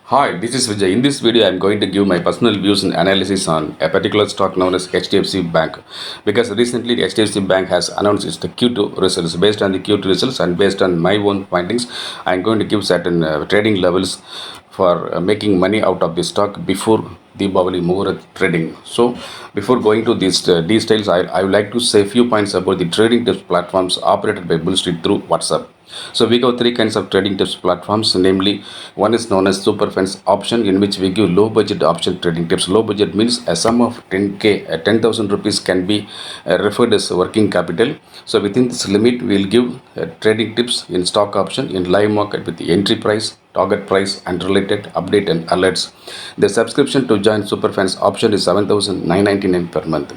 Hi, this is Vijay. In this video, I am going to give my personal views and analysis on a particular stock known as HDFC Bank. Because recently, the HDFC Bank has announced its Q2 results. Based on the Q2 results and based on my own findings, I am going to give certain trading levels for making money out of the stock before Deepavali Muhurat trading. So, before going to these details, I would like to say a few points about the trading tips platforms operated by Bull Street through WhatsApp. So we have three kinds of trading tips platforms, namely one is known as Super Funds option, in which we give low budget option trading tips. Low budget means a sum of 10k, 10,000 rupees can be referred as working capital. So within this limit, we will give trading tips in stock option in live market with the entry price, target price and related update and alerts. The subscription to join Superfans option is 7,999 per month.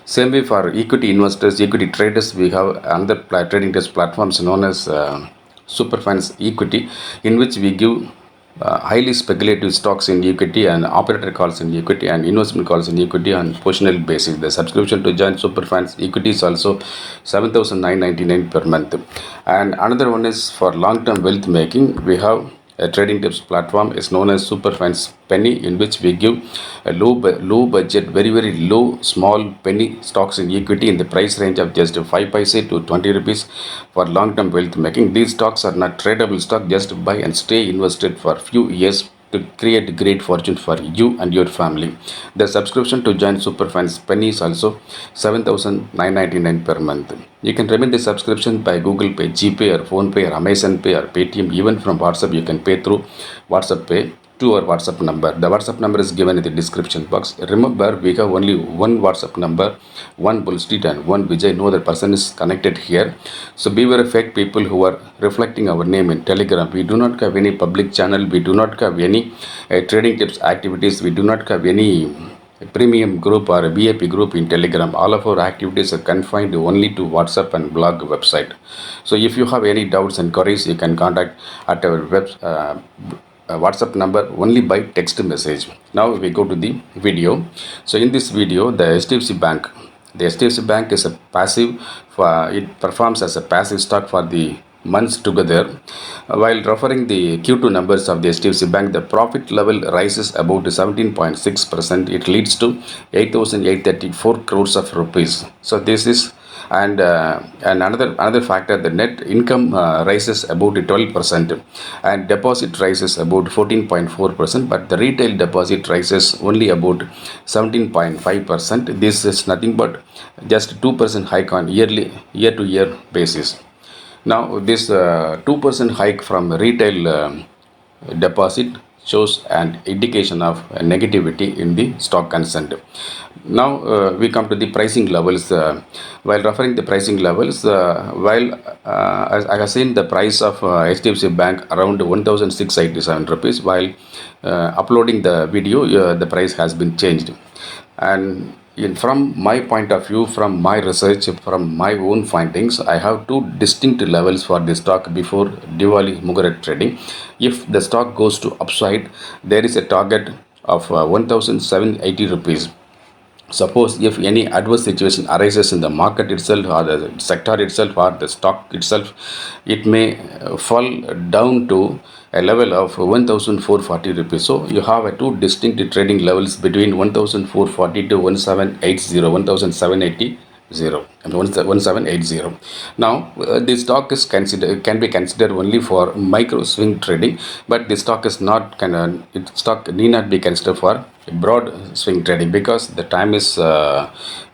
Same way for equity investors, equity traders, we have another trading desk platforms known as Superfans Equity, in which we give highly speculative stocks in equity and operator calls in equity and investment calls in equity on positional basis. The subscription to join Superfans Equity is also 7,999 per month. And another one is for long-term wealth making. We have a trading tips platform is known as Superfans Penny, in which we give a low budget, very low small penny stocks in equity in the price range of just 5 paise to 20 rupees for long term wealth making. These stocks are not tradable stock, just buy and stay invested for few years to create great fortune for you and your family. The subscription to join Superfans Penny is also 7,999 per month. You can remit the subscription by Google Pay, GPay or PhonePay or Amazon Pay or Paytm. Even from WhatsApp, you can pay through WhatsApp Pay to our WhatsApp number. The WhatsApp number is given in the description box. Remember, we have only one WhatsApp number, one Bull Street and one Vijay. No other person is connected here. So beware of fake people who are reflecting our name in Telegram. We do not have any public channel. We do not have any trading tips activities. We do not have any premium group or a VIP group in Telegram. All of our activities are confined only to WhatsApp and blog website. So if you have any doubts and queries, you can contact at our WhatsApp number only by text message. Now we go to the video. So in this video, the HDFC Bank is a passive, it performs as a passive stock for the months together. While referring the Q2 numbers of the HDFC Bank, the profit level rises about 17.6%. It leads to 8,834 crores of rupees. So this is and another factor, the net income rises about 12% and deposit rises about 14.4%, but the retail deposit rises only about 17.5%. This is nothing but just 2% hike on year to year basis. Now this 2% hike from retail deposit shows an indication of negativity in the stock consent. Now we come to the pricing levels. While referring the pricing levels, as I have seen the price of HDFC Bank around 1,687 rupees. While uploading the video, the price has been changed. And from my point of view, from my research, from my own findings, I have two distinct levels for the stock before Diwali Muhurat trading. If the stock goes to upside, there is a target of 1,780 rupees. Suppose if any adverse situation arises in the market itself or the sector itself or the stock itself, it may fall down to a level of 1,440 rupees. So you have two distinct trading levels between 1,440 to 1,780 and 1780. Now the stock is can be considered only for micro swing trading, but the stock is not stock need not be considered for broad swing trading, because the time is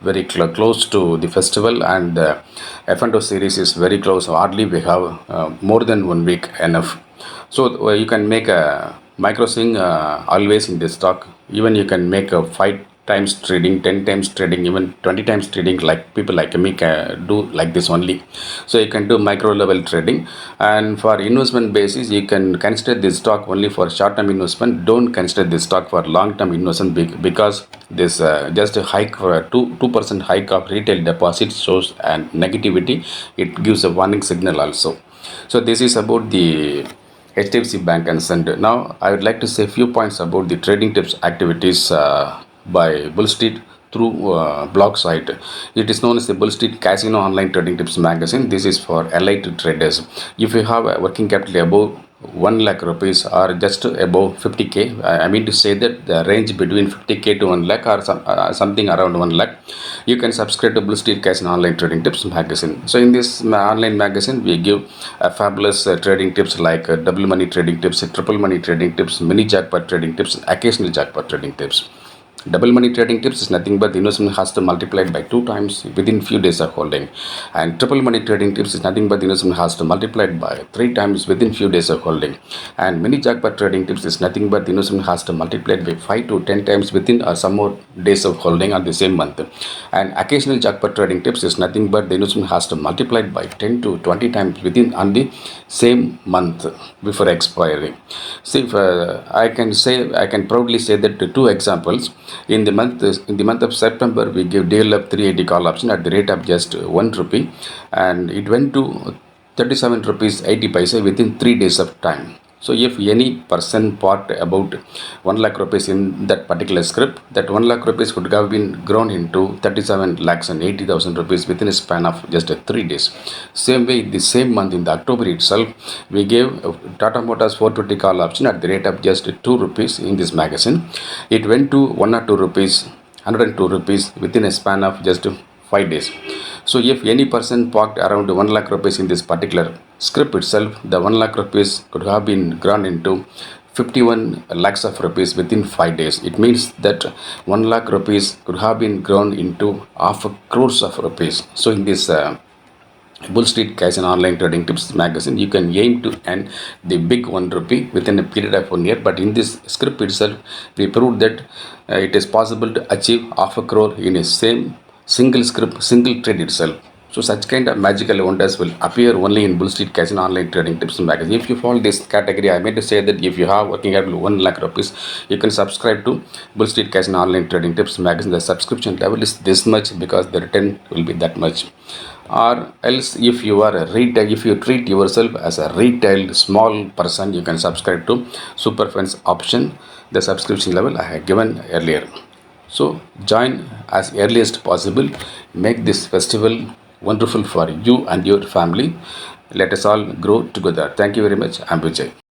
very close to the festival and the F&O series is very close. Hardly we have more than 1 week enough. So you can make a micro swing always in the stock. Even you can make a 5 times trading, 10 times trading, even 20 times trading, like people like me can do like this only. So you can do micro level trading. And for investment basis, you can consider this stock only for short term investment. Don't consider this stock for long term investment, because this just a hike for a 2% hike of retail deposits shows and negativity. It gives a warning signal also. So this is about the HDFC Bank and Send. Now I would like to say a few points about the trading tips activities by Bull Street through blog site. It is known as the Bull Street Casino Online Trading Tips magazine. This is for elite traders. If you have a working capital above 1 lakh rupees or just above 50k. I mean to say that the range between 50k to 1 lakh or something around 1 lakh. You can subscribe to Blue Street Cash and Online Trading Tips magazine. So in this online magazine, we give fabulous trading tips like double money trading tips, triple money trading tips, mini jackpot trading tips, occasional jackpot trading tips. Double money trading tips is nothing but the investment has to multiply by 2 times within few days of holding, and triple money trading tips is nothing but the investment has to multiply by 3 times within few days of holding, and mini jackpot trading tips is nothing but the investment has to multiply by 5 to 10 times within or some more days of holding on the same month, and occasional jackpot trading tips is nothing but the investment has to multiply by 10 to 20 times within on the same month before expiry. See, if, I can proudly say that the two examples. In the month of September, we gave develop 380 call option at the rate of just 1 rupee, and it went to 37 rupees 80 paise within 3 days of time. So if any person bought about 1 lakh rupees in that particular script, that 1 lakh rupees could have been grown into 37 lakhs and 80,000 rupees within a span of just 3 days. Same way, the same month in the October itself, we gave Tata Motors 420 call option at the rate of just 2 rupees in this magazine. It went to 102 rupees, 102 rupees within a span of just 5 days. So if any person parked around 1 lakh rupees in this particular script itself, the 1 lakh rupees could have been grown into 51 lakhs of rupees within 5 days. It means that 1 lakh rupees could have been grown into half a crores of rupees. So in this Bull Street Cash and Online Trading Tips magazine, you can aim to earn the big 1 rupee within a period of 1 year. But in this script itself, we proved that it is possible to achieve half a crore in a same single script, single trade itself. So such kind of magical wonders will appear only in Bull Street Cash and Online Trading Tips magazine. If you fall this category, I meant to say that if you have working capital 1 lakh rupees, you can subscribe to Bull Street Cash and Online Trading Tips magazine. The subscription level is this much because the return will be that much. Or else, if you are a retail, if you treat yourself as a retail small person, you can subscribe to Superfans option, the subscription level I have given earlier. So join as earliest possible. Make this festival wonderful for you and your family. Let us all grow together. Thank you very much. I'm Vijay.